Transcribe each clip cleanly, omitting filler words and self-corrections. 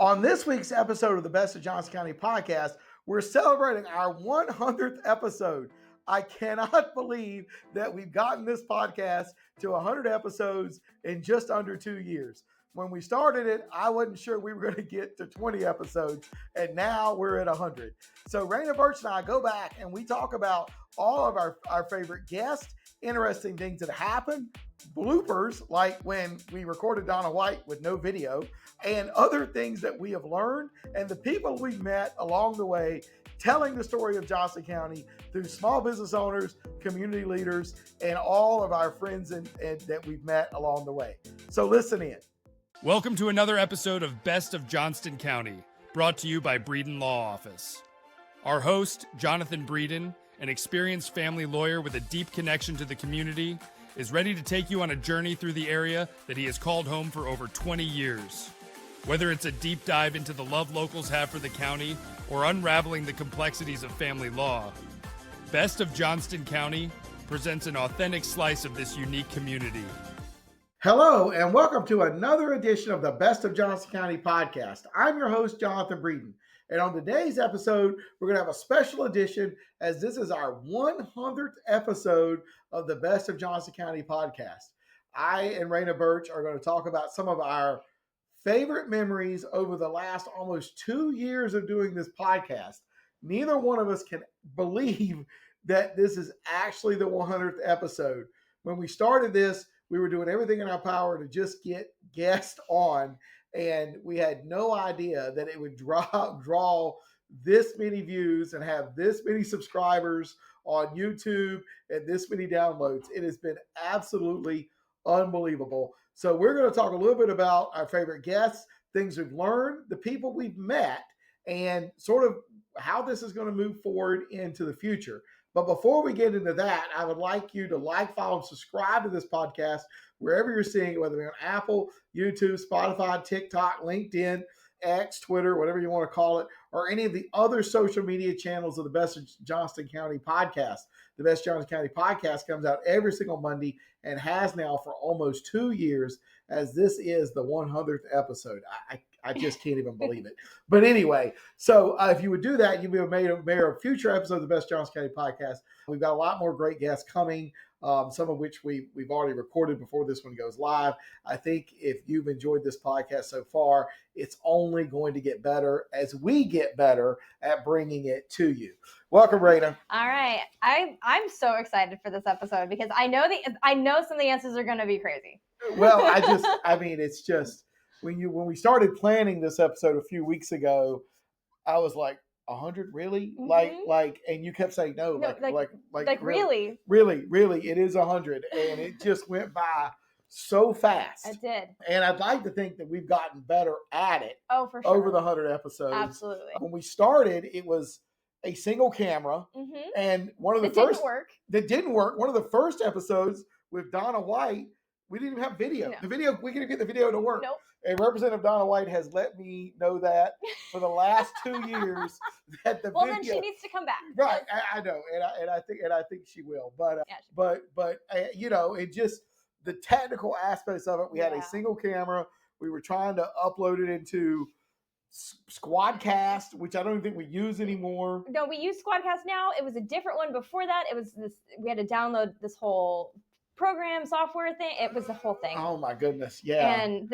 On this week's episode of the Best of Johnston County podcast, we're celebrating our 100th episode. I cannot believe that we've gotten this podcast to 100 episodes in just under 2 years. When we started it, I wasn't sure we were going to get to 20 episodes, and now we're at 100. So Raina Birch and I go back and we talk about all of our favorite guests, interesting things that happened, bloopers, like when we recorded Donna White with no video, and other things that we have learned, and the people we've met along the way, telling the story of Johnston County through small business owners, community leaders, and all of our friends and that we've met along the way. So listen in. Welcome to another episode of Best of Johnston County, brought to you by Breeden Law Office. Our host, Jonathan Breeden, an experienced family lawyer with a deep connection to the community, is ready to take you on a journey through the area that he has called home for over 20 years. Whether it's a deep dive into the love locals have for the county or unraveling the complexities of family law, Best of Johnston County presents an authentic slice of this unique community. Hello, and welcome to another edition of the Best of Johnston County podcast. I'm your host, Jonathan Breeden. And on today's episode, we're going to have a special edition as this is our 100th episode of the Best of Johnston County podcast. I and Raina Birch are going to talk about some of our favorite memories over the last almost 2 years of doing this podcast. Neither one of us can believe that this is actually the 100th episode. When we started this, we were doing everything in our power to just get guests on, and we had no idea that it would draw this many views and have this many subscribers on YouTube and this many downloads. It has been absolutely unbelievable. So we're going to talk a little bit about our favorite guests, things we've learned, the people we've met, and sort of how this is going to move forward into the future. But before we get into that, I would like you to like, follow, and subscribe to this podcast wherever you're seeing it, whether it be on Apple, YouTube, Spotify, TikTok, LinkedIn, X, Twitter, whatever you want to call it, or any of the other social media channels of the Best of Johnston County podcast. The Best Johnston County podcast comes out every single Monday and has now for almost 2 years, as this is the 100th episode. I just can't even believe it. But anyway, so if you would do that, you'd be made of future episodes of the Best Johnston County podcast. We've got a lot more great guests coming, some of which we've already recorded before this one goes live. I think if you've enjoyed this podcast so far, it's only going to get better as we get better at bringing it to you. Welcome, Raina. All right. I'm so excited for this episode because I know some of the answers are going to be crazy. Well, it's just when we started planning this episode a few weeks ago, I was like, 100 really? Mm-hmm. Like, and you kept saying no, really, it is 100, and it just went by so fast. It did. And I'd like to think that we've gotten better at it. Oh, for sure. Over the 100 episodes. Absolutely. When we started, it was a single camera, and one of the that didn't work. One of the first episodes with Donna White, we didn't even have video. No. We couldn't get the video to work. Nope. And Representative Donna White has let me know that for the last 2 years that the video. Then she needs to come back. Right, I know, and I think she will. But it just the technical aspects of it. We had a single camera. We were trying to upload it into Squadcast, which I don't even think we use anymore. No, we use Squadcast now. It was a different one before that. It was this. We had to download this whole program software thing. It was the whole thing. Oh my goodness, yeah. And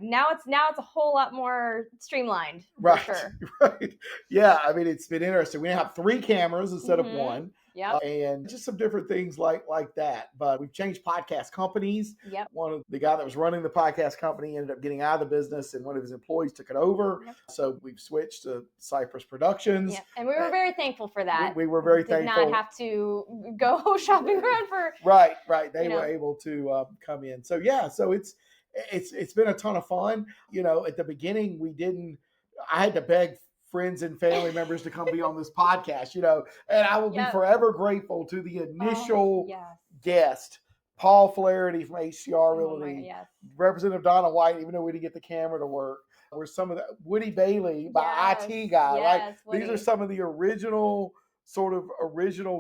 now it's a whole lot more streamlined. Right, for sure. Right. Yeah, I mean, it's been interesting. We have 3 cameras instead of 1. Yep. And just some different things like that. But we've changed podcast companies. Yep. One of the guy that was running the podcast company ended up getting out of the business, and one of his employees took it over. Yep. So we've switched to Cypress Productions. Yep. And we were very thankful for that. We were very thankful. Did not have to go shopping around for. Right. They were able to come in. So it's been a ton of fun. At the beginning I had to beg friends and family members to come be on this podcast, and I will be forever grateful to the initial guest, Paul Flaherty from HCR Realty, Representative Donna White, even though we didn't get the camera to work, or some of the Woody Bailey, my IT guy. These are some of the original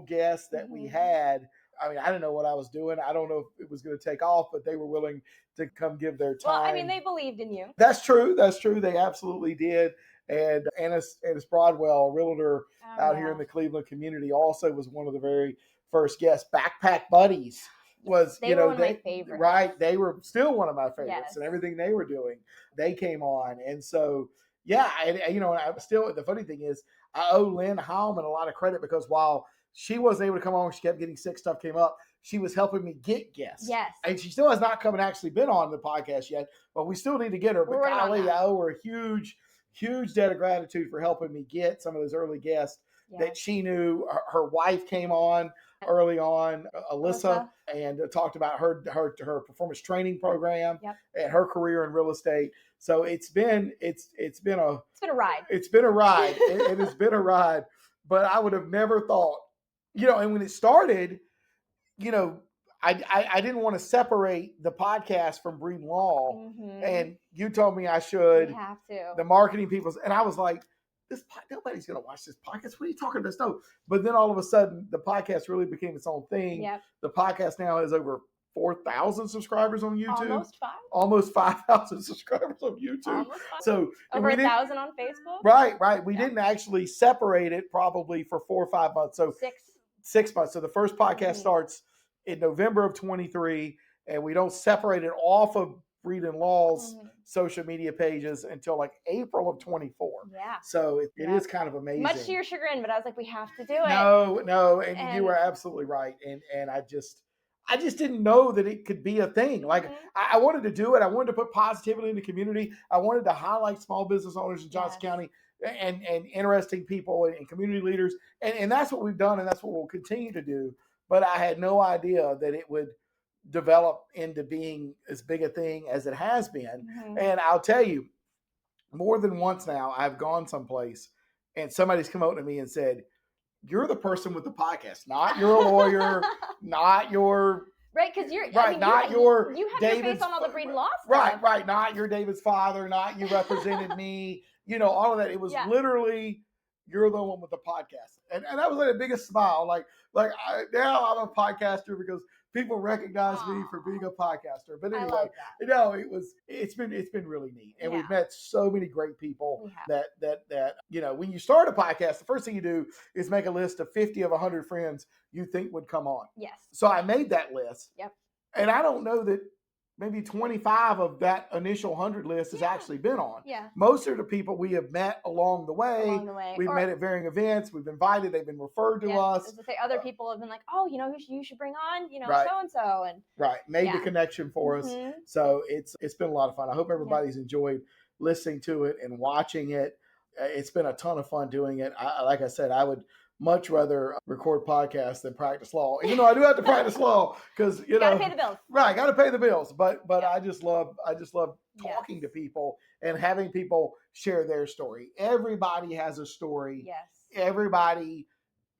guests that we had I mean, I didn't know what I was doing. I don't know if it was going to take off, but they were willing to come give their time. Well, I mean, they believed in you. That's true. That's true. They absolutely did. And Annis Broadwell, a realtor out here in the Cleveland community, also was one of the very first guests. Backpack Buddies was, they were one of my favorites. Right. They were still one of my favorites, yes. and everything they were doing, they came on. And so, yeah, and I'm still, the funny thing is, I owe Lynn Hallman a lot of credit, because while she wasn't able to come on, she kept getting sick, stuff came up, she was helping me get guests. Yes. And she still has not come and actually been on the podcast yet, but we still need to get her. But golly, I owe her a huge, huge debt of gratitude for helping me get some of those early guests that she knew. Her wife came on early on, Alyssa, and talked about her performance training program and her career in real estate. So it's been a ride. It's been a ride. It has been a ride. But I would have never thought, and when it started, I didn't want to separate the podcast from Breeden Law. Mm-hmm. And you told me I should. You have to. The marketing people. And I was like, nobody's going to watch this podcast. What are you talking about? No. But then all of a sudden, the podcast really became its own thing. Yep. The podcast now has over 4,000 subscribers on YouTube. Almost 5,000 subscribers on YouTube. So over 1,000 on Facebook. Right. We didn't actually separate it probably for 4 or 5 months. So 6 months. So the first podcast starts in November of 23, and we don't separate it off of Breeden Law's social media pages until like April of 24. Yeah. So it is kind of amazing. Much to your chagrin, but I was like, we have to do it. No, and you were absolutely right. And I just didn't know that it could be a thing. Like I wanted to do it. I wanted to put positivity in the community. I wanted to highlight small business owners in Johnston County and interesting people and community leaders. And that's what we've done, and that's what we'll continue to do. But I had no idea that it would develop into being as big a thing as it has been. Mm-hmm. And I'll tell you, more than once now, I've gone someplace and somebody's come up to me and said, "You're the person with the podcast, not your lawyer, not your..." Right, because you have your face on all the Breeden Law stuff. Right. Not your David's father, not you represented me, all of that. It was literally, you're the one with the podcast. And that was like the biggest smile. Now I'm a podcaster because people recognize me for being a podcaster. But anyway, it's been really neat. And we've met so many great people that when you start a podcast, the first thing you do is make a list of 50 of 100 friends you think would come on. Yes. So I made that list. Yep. And I don't know that maybe 25 of that initial 100 list has actually been on. Yeah. Most of the people we have met along the way. We've met at varying events. We've invited. They've been referred to us. As I say, other people have been like, "Oh, you should bring on, so-and-so." And made the connection for us. So it's been a lot of fun. I hope everybody's enjoyed listening to it and watching it. It's been a ton of fun doing it. Like I said, I would much rather record podcasts than practice law. I do have to practice law because gotta pay the bills. Right, gotta pay the bills. But I just love talking to people and having people share their story. Everybody has a story. Yes. Everybody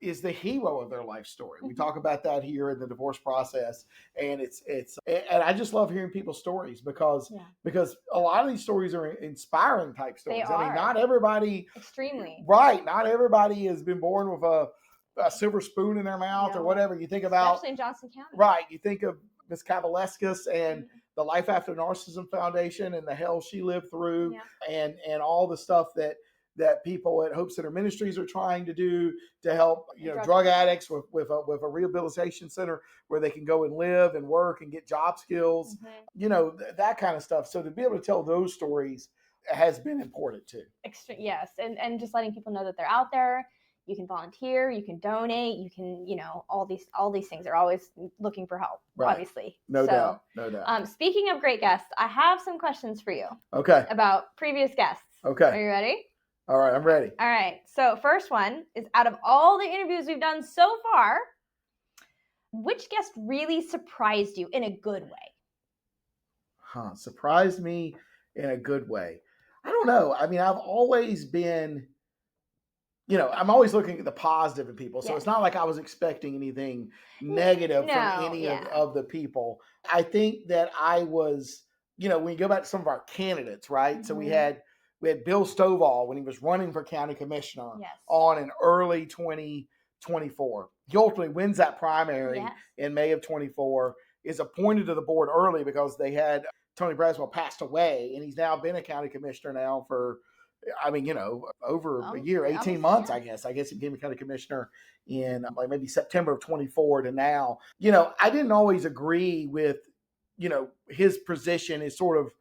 is the hero of their life story. We talk about that here in the divorce process, and and I just love hearing people's stories because a lot of these stories are inspiring type stories. They are. I mean, not everybody extremely not everybody has been born with a silver spoon in their mouth or whatever. You think about, especially in Johnston County, right? You think of Miss Kavaleskis and the Life After Narcissism Foundation and the hell she lived through, and all the stuff that people at Hope Center Ministries are trying to do to help drug addicts with a rehabilitation center where they can go and live and work and get job skills, that kind of stuff. So to be able to tell those stories has been important too. Yes, and just letting people know that they're out there. You can volunteer, you can donate, you can, all these things. They're always looking for help, obviously. No doubt. Speaking of great guests, I have some questions for you. Okay. About previous guests. Okay. Are you ready? All right, I'm ready. All right. So first one is, out of all the interviews we've done so far, which guest really surprised you in a good way? Surprised me in a good way. I don't know. I mean, I've always been, I'm always looking at the positive in people. So it's not like I was expecting anything negative from any of the people. I think that I was, when you go back to some of our candidates, right? Mm-hmm. So we had Bill Stovall when he was running for county commissioner on in early 24. He ultimately wins that primary in May of 24, is appointed to the board early because they had Tony Braswell passed away, and he's now been a county commissioner now for, over a year, 18 months, I guess. I guess he became a county commissioner in like maybe September of 24 to now. I didn't always agree with, his position is sort of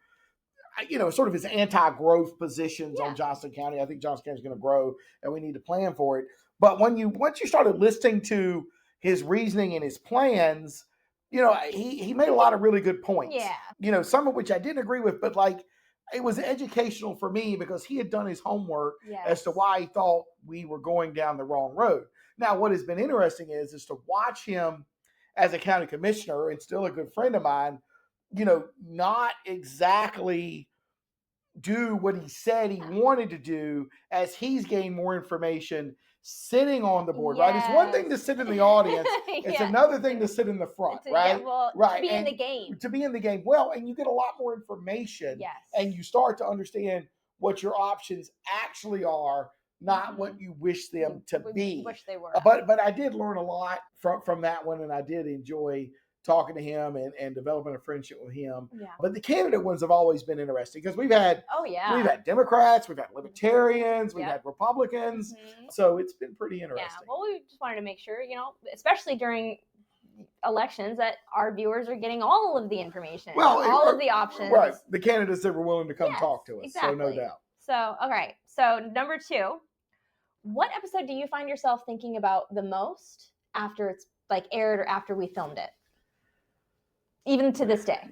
his anti-growth positions on Johnston County. I think Johnston County is going to grow, and we need to plan for it. But once you started listening to his reasoning and his plans, he made a lot of really good points. Yeah. Some of which I didn't agree with, but like it was educational for me because he had done his homework as to why he thought we were going down the wrong road. Now, what has been interesting is to watch him as a county commissioner and still a good friend of mine, not exactly do what he said he wanted to do as he's gained more information sitting on the board, right? It's one thing to sit in the audience. It's another thing to sit in the front, right? To be in the game. To be in the game. Well, and you get a lot more information and you start to understand what your options actually are, not what you wish them to be. Wish they were. But I did learn a lot from that one, and I did enjoy talking to him and developing a friendship with him. Yeah. But the candidate ones have always been interesting because we've had Democrats, we've had Libertarians, we've had Republicans. So it's been pretty interesting. Yeah. Well, we just wanted to make sure, especially during elections, that our viewers are getting all of the information, all of the options. Right. The candidates that were willing to come talk to us. Exactly. So no doubt. So, okay. So number 2, what episode do you find yourself thinking about the most after it's like aired or after we filmed it? Even to this day.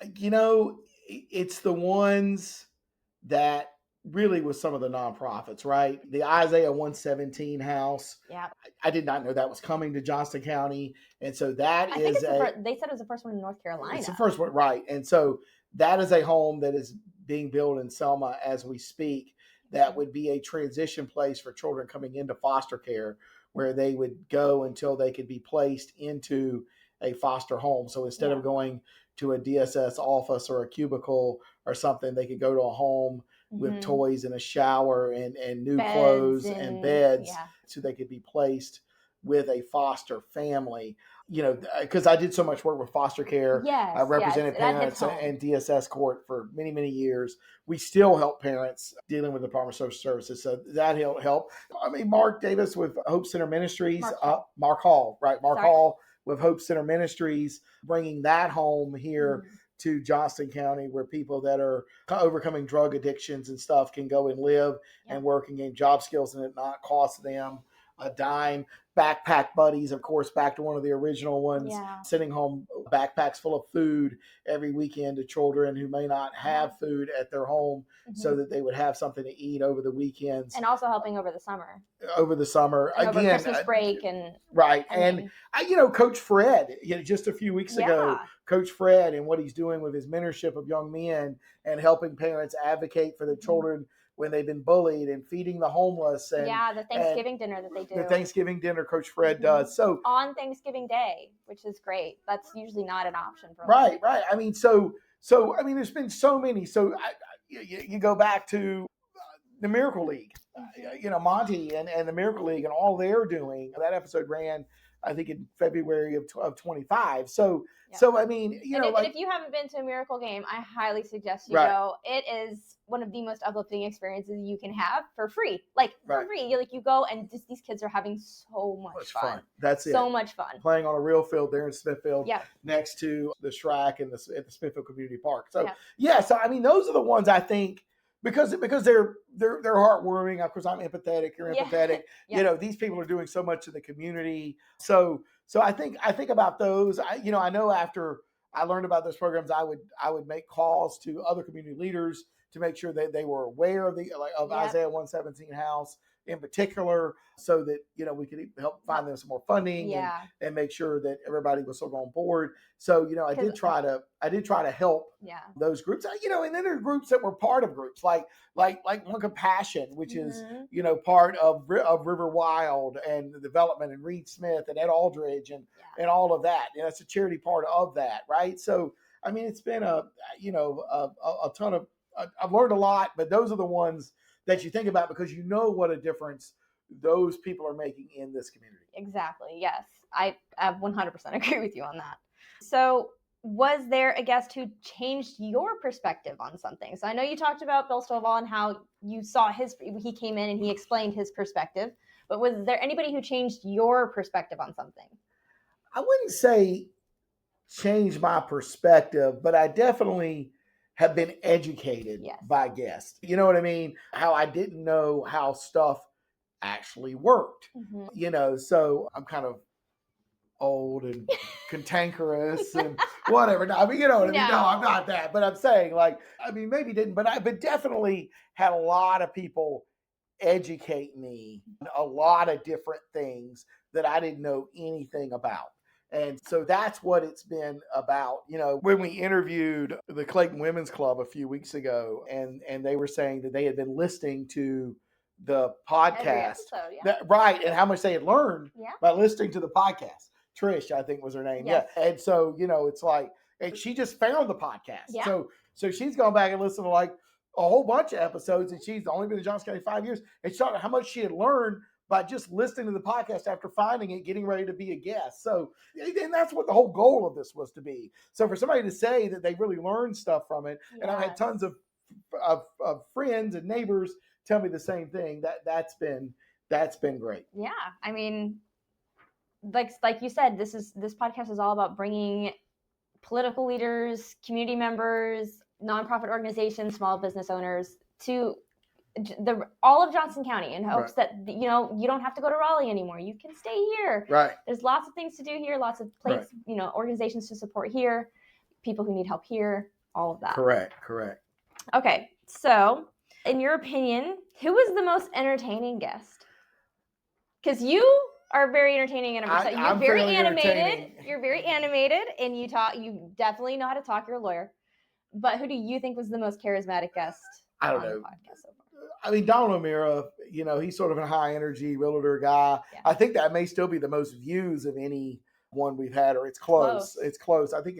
It's the ones that really was some of the nonprofits, right? The Isaiah 117 house. Yeah. I did not know that was coming to Johnston County. And so they said it was the first one in North Carolina. It's the first one, right. And so that is a home that is being built in Selma as we speak. That would be a transition place for children coming into foster care where they would go until they could be placed into a foster home. So instead of going to a DSS office or a cubicle or something, they could go to a home with toys and a shower and new beds clothes and beds so they could be placed with a foster family. Because I did so much work with foster care. I represented parents and DSS court for many, many years. We still help parents dealing with the Department of Social Services. So that help. I mean, Mark Davis with Hope Center Ministries, Mark Hall with Hope Center Ministries, bringing that home here to Johnston County, where people that are overcoming drug addictions and stuff can go and live and work and gain job skills and it not cost them a dime. Backpack Buddies, of course, back to one of the original ones, sending home backpacks full of food every weekend to children who may not have food at their home so that they would have something to eat over the weekends. And also helping over the summer. And over Christmas break. And right. And Coach Fred, just a few weeks ago, Coach Fred and what he's doing with his mentorship of young men and helping parents advocate for their children when they've been bullied and feeding the homeless. And the Thanksgiving dinner that they do. The Thanksgiving dinner Coach Fred does. So on Thanksgiving Day, which is great. That's usually not an option for Right. I mean, there's been so many. So you go back to the Miracle League, Monty and the Miracle League and all they're doing. That episode ran, I think, in February of 25. So I mean, and if you haven't been to a Miracle game, I highly suggest you go. It is one of the most uplifting experiences you can have for free. For free. You go and just these kids are having so much fun. That's so much fun. Playing on a real field there in Smithfield, next to the Shrike and at the Smithfield Community Park. So so I mean, those are the ones I think. Because they're heartwarming. Of course, I'm empathetic. You're empathetic. These people are doing so much in the community. So I think about those. I know after I learned about those programs, I would make calls to other community leaders to make sure that they were aware of Isaiah 117 House in particular, so that we could help find them some more funding and make sure that everybody was still on board. So I did try to help those groups. And then there are groups that were part of groups like One Compassion, which is part of River Wild and the development, and Reed Smith and Ed Aldridge and all of that. It's a charity part of that, right? So I mean, it's been a ton of. I've learned a lot, but those are the ones that you think about because what a difference those people are making in this community. Exactly. Yes. I 100% agree with you on that. So was there a guest who changed your perspective on something? So I know you talked about Bill Stovall and how you saw he came in and he explained his perspective, but was there anybody who changed your perspective on something? I wouldn't say change my perspective, but I definitely have been educated by guests. You know what I mean? How I didn't know how stuff actually worked. So I'm kind of old and cantankerous and whatever. No, I mean, you know what I mean? No, I'm not that. But I'm saying, like, I mean, maybe didn't, but definitely had a lot of people educate me on a lot of different things that I didn't know anything about. And so that's what it's been about. When we interviewed the Clayton Women's Club a few weeks ago, and they were saying that they had been listening to the podcast, right, and how much they had learned by listening to the podcast. Trish, I think was her name. Yes. Yeah. And so, it's like, and she just found the podcast. Yeah. So she's gone back and listened to like a whole bunch of episodes, and she's only been in Johnston County 5 years, and she saw how much she had learned by just listening to the podcast after finding it, getting ready to be a guest. So, and that's what the whole goal of this was to be. So for somebody to say that they really learned stuff from it, and I've had tons of friends and neighbors tell me the same thing, that's been great. Yeah. I mean, like you said, this podcast is all about bringing political leaders, community members, nonprofit organizations, small business owners to all of Johnston County in hopes that you don't have to go to Raleigh anymore. You can stay here. Right. There's lots of things to do here, lots of places, organizations to support here, people who need help here, all of that. Correct. Okay, so in your opinion, who was the most entertaining guest? Because you are very entertaining and you're very animated. You're very animated, and you definitely know how to talk. You're a lawyer. But who do you think was the most charismatic guest? I don't know. I mean, Donald O'Meara, he's sort of a high energy realtor guy. Yeah. I think that may still be the most views of any one we've had, or it's close. It's close. I think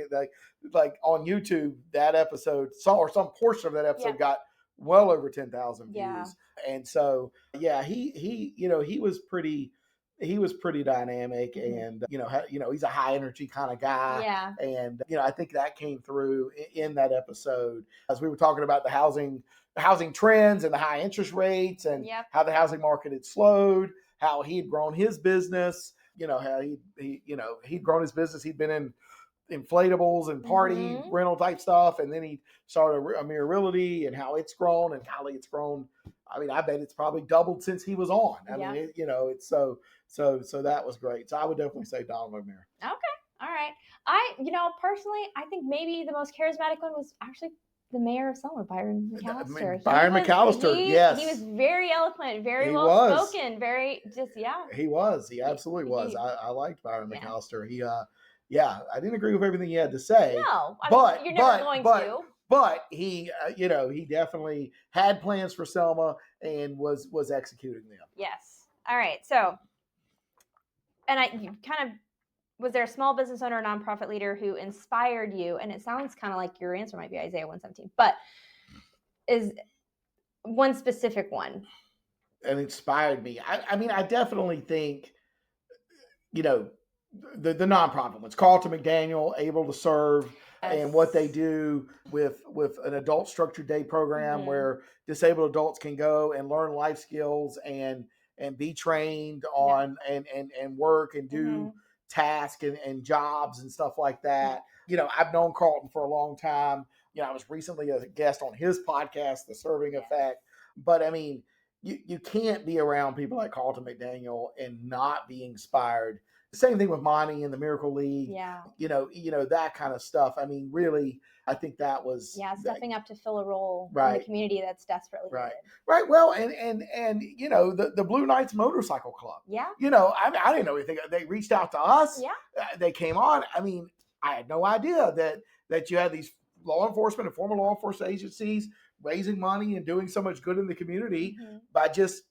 like on YouTube, that episode, or some portion of that episode got well over 10,000 views. Yeah. And so, he was pretty dynamic, and he's a high energy kind of guy. Yeah. And I think that came through in that episode as we were talking about the housing trends and the high interest rates, and how the housing market had slowed, how he had grown his business, how he'd grown his business. He'd been in inflatables and party rental type stuff, and then he started Amir Realty, and how it's grown, and how it's grown. I mean, I bet it's probably doubled since he was on. I mean, it's so that was great. So I would definitely say Donald O'Meara. Okay. All right. Personally, I think maybe the most charismatic one was actually the mayor of Selma, Byron McAllister. McAllister, yes. He was very eloquent, very well spoken, very He was. He absolutely was. I liked Byron McAllister. He, I didn't agree with everything he had to say. No, but you're never going to. But he, he definitely had plans for Selma and was executing them. Yes. All right. So, was there a small business owner or nonprofit leader who inspired you? And it sounds kind of like your answer might be Isaiah 117, but is one specific one? And inspired me. I mean, I definitely think, the nonprofit ones, Carlton McDaniel, Able to Serve, and what they do with an adult structured day program where disabled adults can go and learn life skills and be trained on and work and do tasks and jobs and stuff like that. I've known Carlton for a long time. I was recently a guest on his podcast, The Serving Effect. But I mean, you can't be around people like Carlton McDaniel and not be inspired. The same thing with Monty and the Miracle League. Yeah. That kind of stuff. I mean, really, I think that was stepping up to fill a role in the community that's desperately needed. Right. Well, and the Blue Knights Motorcycle Club. Yeah. I didn't know anything. They reached out to us. Yeah. They came on. I mean, I had no idea that you had these law enforcement and former law enforcement agencies raising money and doing so much good in the community by just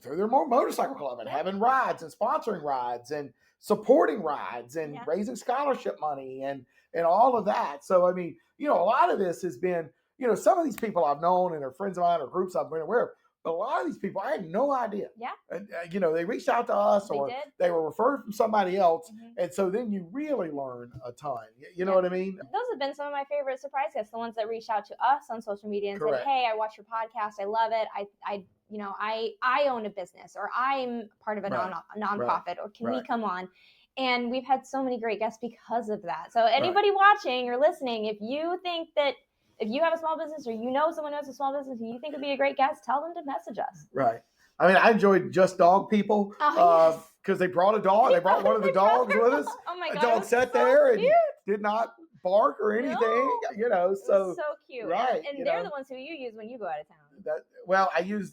through their motorcycle club and having rides and sponsoring rides and supporting rides and raising scholarship money and all of that. So, I mean, a lot of this has been, some of these people I've known and are friends of mine or groups I've been aware of But a lot of these people, I had no idea. Yeah. They reached out to us, or they were referred from somebody else. Mm-hmm. And so then you really learn a ton. You know what I mean? Those have been some of my favorite surprise guests, the ones that reached out to us on social media and said, hey, I watch your podcast. I love it. I own a business, or I'm part of a nonprofit, or can we come on? And we've had so many great guests because of that. So anybody watching or listening, if you think that if you have a small business, or you know someone who has a small business and you think would be a great guest, tell them to message us. Right. I mean, I enjoyed Just Dog People because they brought a dog. They brought one of the dogs with us. Oh my God. The dog sat there and did not bark or anything, so cute. Right. And they're the ones who you use when you go out of town.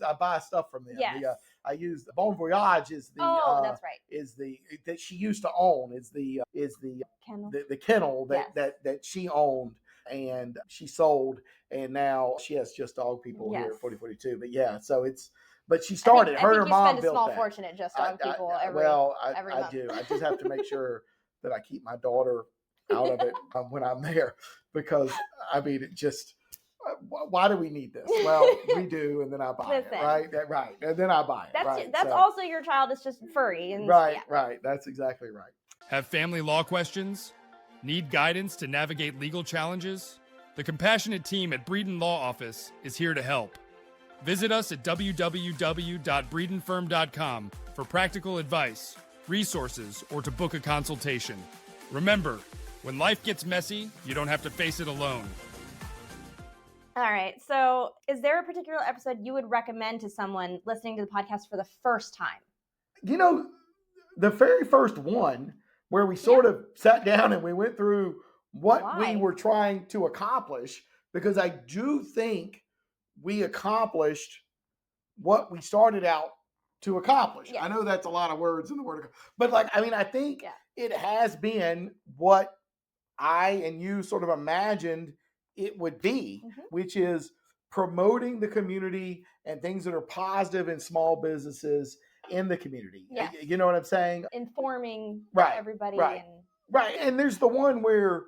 I buy stuff from them. Yes. I used Bon Voyage is the that's right. Is the that she used to own is the kennel. The kennel that she owned and she sold, and now she has Just Dog People here at 4042. But she started. Her mom built that. You spend a small fortune at Just Dog People every month. do. I just have to make sure that I keep my daughter out of it when I'm there, because I mean, it just. Why do we need this? Well, we do, and then I buy it, right? Right, and then I buy it. That's also your child is just furry. And right. That's exactly right. Have family law questions? Need guidance to navigate legal challenges? The compassionate team at Breeden Law Office is here to help. Visit us at www.breedenfirm.com for practical advice, resources, or to book a consultation. Remember, when life gets messy, you don't have to face it alone. All right. So is there a particular episode you would recommend to someone listening to the podcast for the first time? The very first one where we sort of sat down and we went through what we were trying to accomplish, because I do think we accomplished what we started out to accomplish. Yes. I know that's a lot of words in the word, but I think it has been what I and you sort of imagined it would be, which is promoting the community and things that are positive in small businesses in the community. Yes. You know what I'm saying? Informing everybody. Right. And there's the one where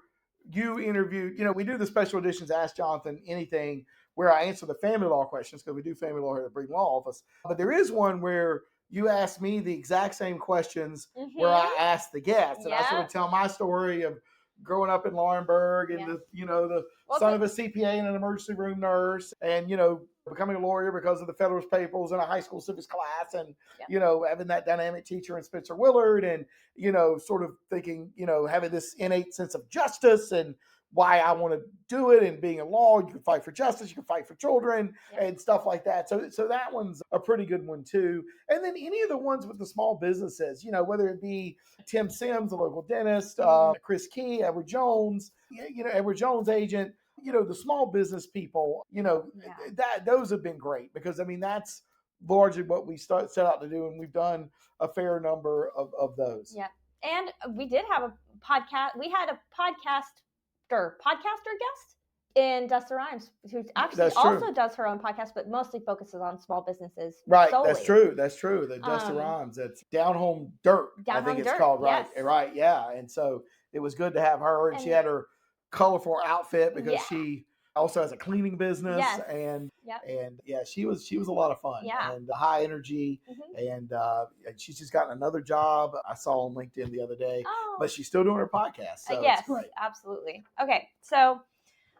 you interviewed, we do the special editions, Ask Jonathan Anything, where I answer the family law questions, because we do family law here at the Breeden Law Office. But there is one where you asked me the exact same questions where I asked the guests. And I sort of tell my story of growing up in Laurinburg and the son of a CPA and an emergency room nurse, and becoming a lawyer because of the Federalist Papers and a high school civics class, and having that dynamic teacher in Spencer Willard, and sort of thinking having this innate sense of justice and why I want to do it, and being in law, you can fight for justice, you can fight for children and stuff like that. So that one's a pretty good one too. And then any of the ones with the small businesses, whether it be Tim Sims, the local dentist, Chris Key, Edward Jones, Edward Jones agent, the small business people, those have been great, because that's largely what we set out to do, and we've done a fair number of those. Yeah. And we did have a podcast. We had a podcaster guest in Dusty Rhymes, who actually also does her own podcast, but mostly focuses on small businesses. Right. Solely. That's true. The Dusty Rhymes. That's Down Home Dirt. I think it's called. Right. Yes. Right. Yeah. And so it was good to have her, and she had her colorful outfit, because she also has a cleaning business, and she was a lot of fun, and high energy, and she's just gotten another job I saw on LinkedIn the other day, but she's still doing her podcast. So yes, it's great. Absolutely. Okay, so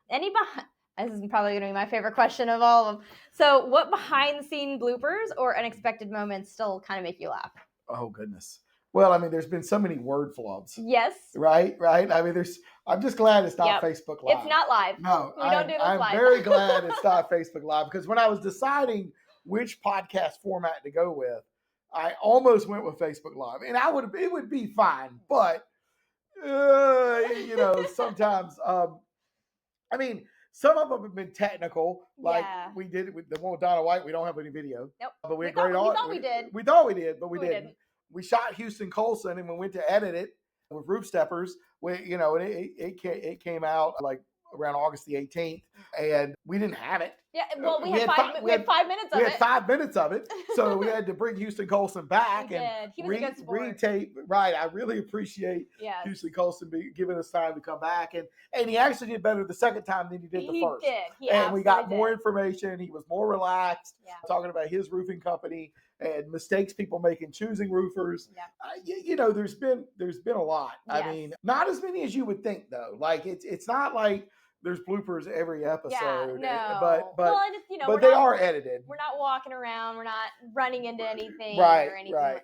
this is probably going to be my favorite question of all of them. So, what behind the scene bloopers or unexpected moments still kind of make you laugh? Oh goodness. Well, there's been so many word flubs. Yes. Right. I'm just glad it's not Facebook Live. It's not live. No, we don't do this live. I'm very glad it's not Facebook Live, because when I was deciding which podcast format to go with, I almost went with Facebook Live, and it would be fine, but sometimes some of them have been technical, like we did with the one with Donna White. We don't have any video. Nope. But we had great audio. We thought we did. We thought we did, but we didn't. We shot Houston Colson, and we went to edit it with Roof Steppers. It came out like around August the 18th, and we didn't have it. Yeah, well, we had 5 minutes of it. We had 5 minutes of it, so we had to bring Houston Colson back and he was a good sport. retape. Right, I really appreciate Houston Colson giving us time to come back, and he actually did better the second time than he did the first. He and we got more did. information. He was more relaxed, talking about his roofing company and mistakes people make in choosing roofers. Yeah. There's been a lot. Yes. I mean, not as many as you would think, though. Like it's not like there's bloopers every episode. No. But and it's, but they are edited. We're not walking around. We're not running into anything right, or anything, right.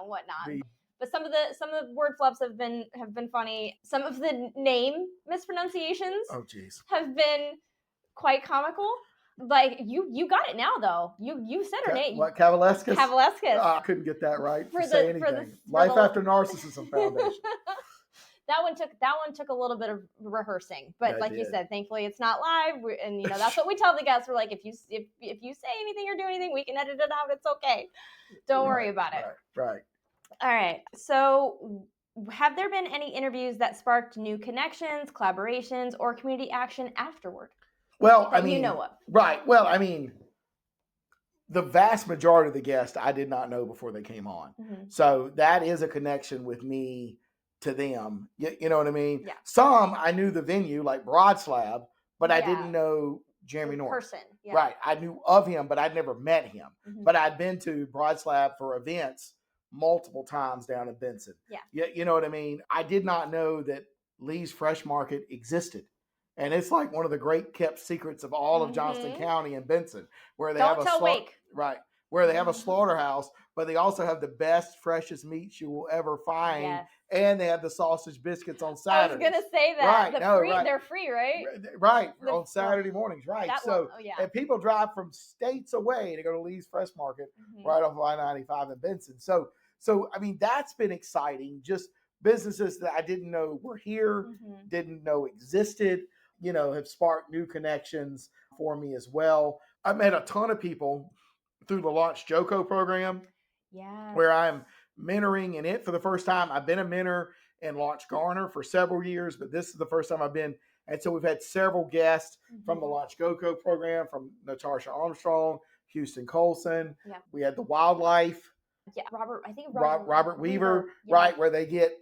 whatnot. But some of the word flops have been funny. Some of the name mispronunciations have been quite comical. Like you got it now though. You said her name. What, Kavaleskis? Kavaleskis. I couldn't get that right. Say anything. Life After Narcissism Foundation. That one took a little bit of rehearsing, but you said, thankfully it's not live, and that's what we tell the guests. We're like, if you say anything or do anything, we can edit it out. It's okay. Don't worry about it. Right. All right. So, have there been any interviews that sparked new connections, collaborations, or community action afterward? Well, you know of. Right. Well, I mean, the vast majority of the guests I did not know before they came on. Mm-hmm. So that is a connection with me to them. You know what I mean? Yeah. Some I knew the venue, like Broad Slab, but I didn't know Jeremy North. Person. Yeah. Right. I knew of him, but I'd never met him. Mm-hmm. But I'd been to Broad Slab for events multiple times down in Benson. Yeah. You know what I mean? I did not know that Lee's Fresh Market existed. And it's like one of the great kept secrets of all of Johnston County and Benson, where they have where they have a slaughterhouse, but they also have the best, freshest meats you will ever find. Yes. And they have the sausage biscuits on Saturday. I was going to say that. Right. They're free, right? Right. On Saturday mornings. Right. And people drive from states away to go to Lee's Fresh Market right off I-95 in Benson. So, I mean, that's been exciting. Just businesses that I didn't know were here, didn't know existed, have sparked new connections for me as well. I met a ton of people through the Launch JOCO program, where I'm mentoring in it for the first time. I've been a mentor in Launch Garner for several years, but this is the first time I've been. And so we've had several guests from the Launch JOCO program, from Natasha Armstrong, Houston Colson. Yeah. We had the wildlife. Yeah, Robert Weaver, right, where they get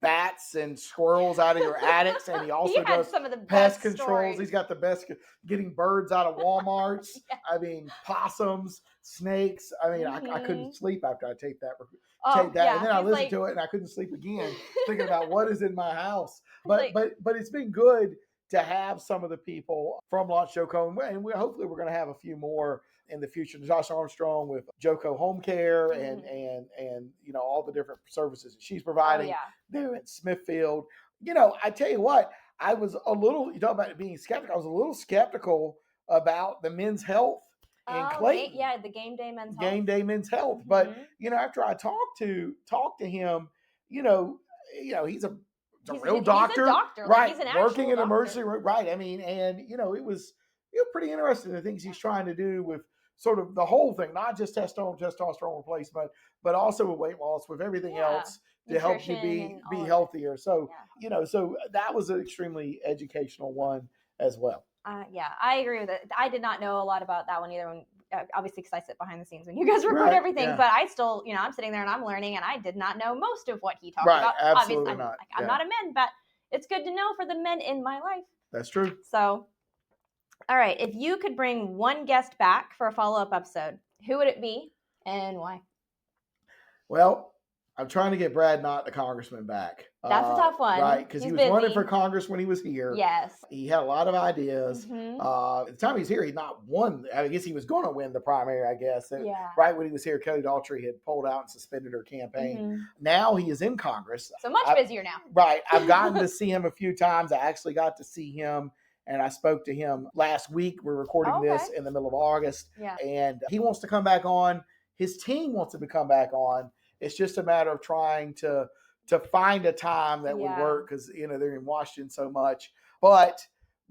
bats and squirrels out of your attics, and he also does some of the pest best controls. Stories. He's got the best getting birds out of Walmarts. I mean, possums, snakes. I mean, I couldn't sleep after I taped that. And then I listened to it, and I couldn't sleep again, thinking about what is in my house. But it's been good to have some of the people from Launch JOCO, and hopefully we're going to have a few more in the future. Josh Armstrong with JOCO Home Care and all the different services that she's providing there at Smithfield. I tell you what, I was a little, you talk about being skeptical, I was a little skeptical about the men's health in Clayton. The game day men's health. Game day men's health. But, after I talked to him, he's a real doctor. He's a doctor. Right. He's an working in doctor. emergency room. Right. I mean, and, it was pretty interesting, the things he's trying to do with sort of the whole thing, not just testosterone replacement, but also with weight loss, with everything else to help you be healthier. So, so that was an extremely educational one as well. I agree with it. I did not know a lot about that one either. Obviously, because I sit behind the scenes when you guys record everything, but I still, I'm sitting there and I'm learning, and I did not know most of what he talked about. Absolutely obviously, not. I'm not a man, but it's good to know for the men in my life. That's true. So, all right, if you could bring one guest back for a follow-up episode, who would it be and why? Well, I'm trying to get Brad Knott, the congressman, back. That's a tough one. Right, because he was running for Congress when he was here. Yes. He had a lot of ideas. At the time he was here, he'd not won. I guess he was going to win the primary, I guess. Right when he was here, Kelly Daughtry had pulled out and suspended her campaign. Now he is in Congress. So much busier now. Right. I've gotten to see him a few times. I actually got to see him, and I spoke to him last week. We're recording this in the middle of August. Yeah. And he wants to come back on. His team wants him to come back on. It's just a matter of trying to find a time that would work, because they're in Washington so much. But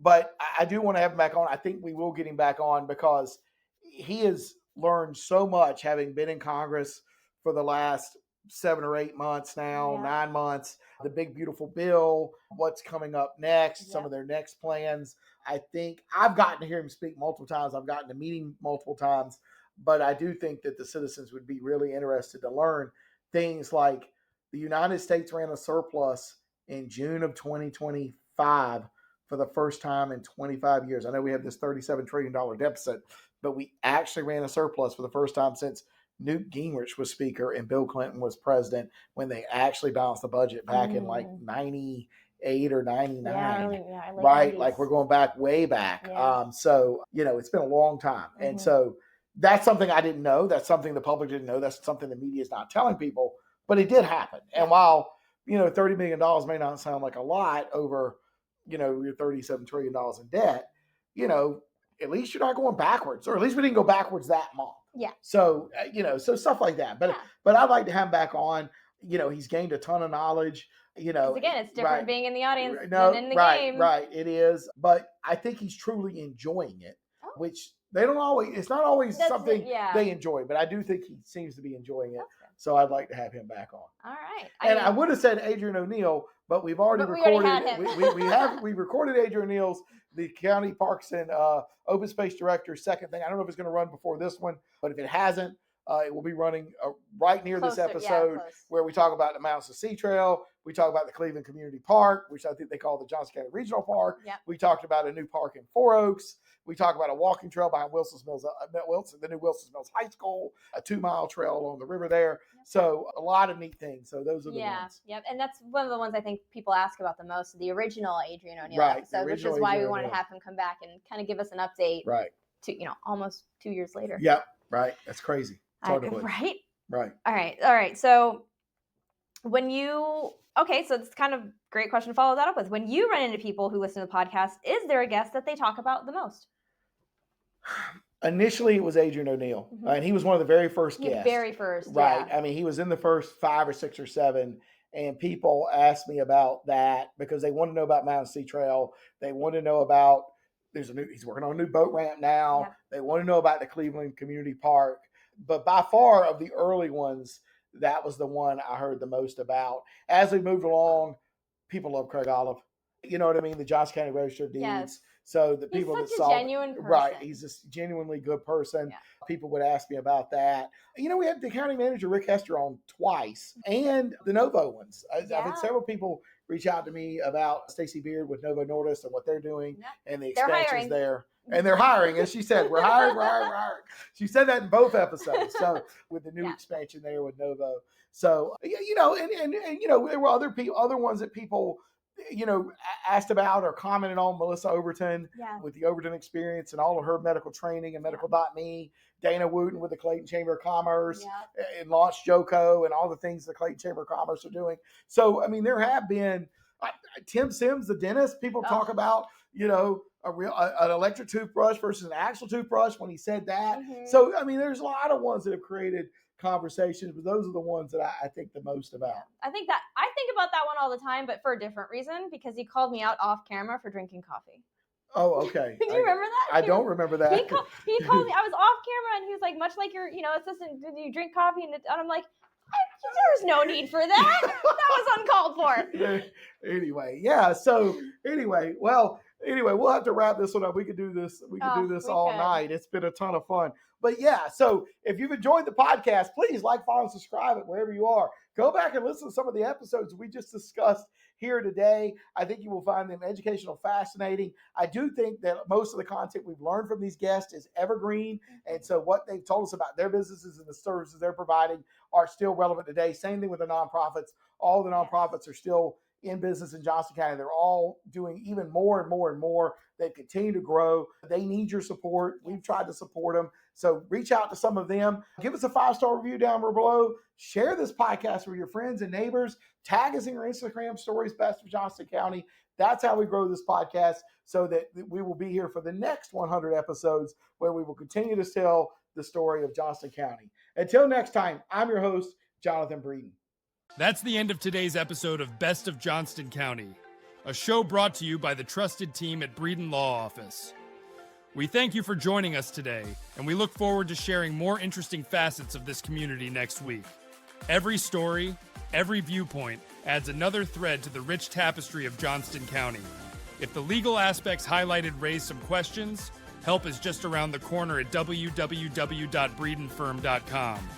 I do want to have him back on. I think we will get him back on, because he has learned so much, having been in Congress for the last 7 or 8 months now, Yeah. 9 months. The big, beautiful bill, what's coming up next, some Yep. of their next plans. I think I've gotten to hear him speak multiple times. I've gotten to meet him multiple times. But I do think that the citizens would be really interested to learn things like the United States ran a surplus in June of 2025 for the first time in 25 years. I know we have this $37 trillion deficit, but we actually ran a surplus for the first time since Newt Gingrich was speaker and Bill Clinton was president, when they actually balanced the budget back in like 98 or 99. Right? 90s. Like we're going back way back. Yeah. So, it's been a long time. And so that's something I didn't know. That's something the public didn't know. That's something the media is not telling people, but it did happen. And while, $30 million may not sound like a lot over, your $37 trillion in debt, at least you're not going backwards, or at least we didn't go backwards that month. Yeah. So, so stuff like that. But I'd like to have him back on. He's gained a ton of knowledge. Because again, it's different being in the audience than in the game. Right, it is. But I think he's truly enjoying it, which they don't always, it's not always something they enjoy, but I do think he seems to be enjoying it. So I'd like to have him back on. All right. I would have said Adrian O'Neill, but we've already recorded. We recorded Adrian O'Neill's, the county parks and open space director, second thing. I don't know if it's going to run before this one, but if it hasn't, it will be running right near this episode where we talk about the Mountains to Sea Trail. We talk about the Cleveland Community Park, which I think they call the Johnston County Regional Park. Yep. We talked about a new park in Four Oaks. We talk about a walking trail behind Wilson's Mills, the new Wilson's Mills High School, a 2-mile trail along the river there. Yep. So a lot of neat things. So those are the ones. Yep. And that's one of the ones I think people ask about the most, the original Adrian O'Neill episode, which is why we wanted to have him come back and kind of give us an update. Right. To, almost 2 years later. Yep. Right. That's crazy. Right. Right. All right. So so it's kind of great question to follow that up with. When you run into people who listen to the podcast, is there a guest that they talk about the most? Initially, it was Adrian O'Neill, and he was one of the very first guests. Very first, right? Yeah. I mean, he was in the first 5 or 6 or 7, and people asked me about that because they want to know about Mountain Sea Trail. They want to know about he's working on a new boat ramp now. Yep. They want to know about the Cleveland Community Park. But by far of the early ones, that was the one I heard the most about. As we moved along, people love Craig Olive. You know what I mean? The Johnston County Register of Deeds. Yes. So the people he's that such saw a genuine person. Right, he's a genuinely good person. Yeah. People would ask me about that. We had the county manager Rick Hester on twice, and the Novo ones. I've had several people reach out to me about Stacy Beard with Novo Nordisk and what they're doing and the expansions there. And they're hiring, as she said, we're hiring. She said that in both episodes. So with the new expansion there with Novo. So, there were other ones that people, asked about or commented on. Melissa Overton with the Overton experience and all of her medical training and medical.me. Dana Wooten with the Clayton Chamber of Commerce and launched JOCO and all the things the Clayton Chamber of Commerce are doing. So, I mean, there have been Tim Sims, the dentist, people talk about, an electric toothbrush versus an actual toothbrush when he said that. So, I mean, there's a lot of ones that have created conversations, but those are the ones that I think the most about. I think about that one all the time, but for a different reason, because he called me out off camera for drinking coffee. Oh, okay. Do you remember that? I don't remember that. He called me. I was off camera, and he was like, much like your, assistant, did you drink coffee? And I'm like, there's no need for that. That was uncalled for. Anyway, we'll have to wrap this one up. We could do this. We could do this all night. It's been a ton of fun. But so if you've enjoyed the podcast, please like, follow, and subscribe it wherever you are. Go back and listen to some of the episodes we just discussed here today. I think you will find them educational, fascinating. I do think that most of the content we've learned from these guests is evergreen. And so what they've told us about their businesses and the services they're providing are still relevant today. Same thing with the nonprofits. All the nonprofits are still in business in Johnston County. They're all doing even more and more and more. They continue to grow. They need your support. We've tried to support them. So reach out to some of them. Give us a 5-star review down below. Share this podcast with your friends and neighbors. Tag us in your Instagram stories, Best of Johnston County. That's how we grow this podcast, so that we will be here for the next 100 episodes where we will continue to tell the story of Johnston County. Until next time, I'm your host, Jonathan Breeden. That's the end of today's episode of Best of Johnston County, a show brought to you by the trusted team at Breeden Law Office. We thank you for joining us today, and we look forward to sharing more interesting facets of this community next week. Every story, every viewpoint adds another thread to the rich tapestry of Johnston County. If the legal aspects highlighted raise some questions, help is just around the corner at www.breedenfirm.com.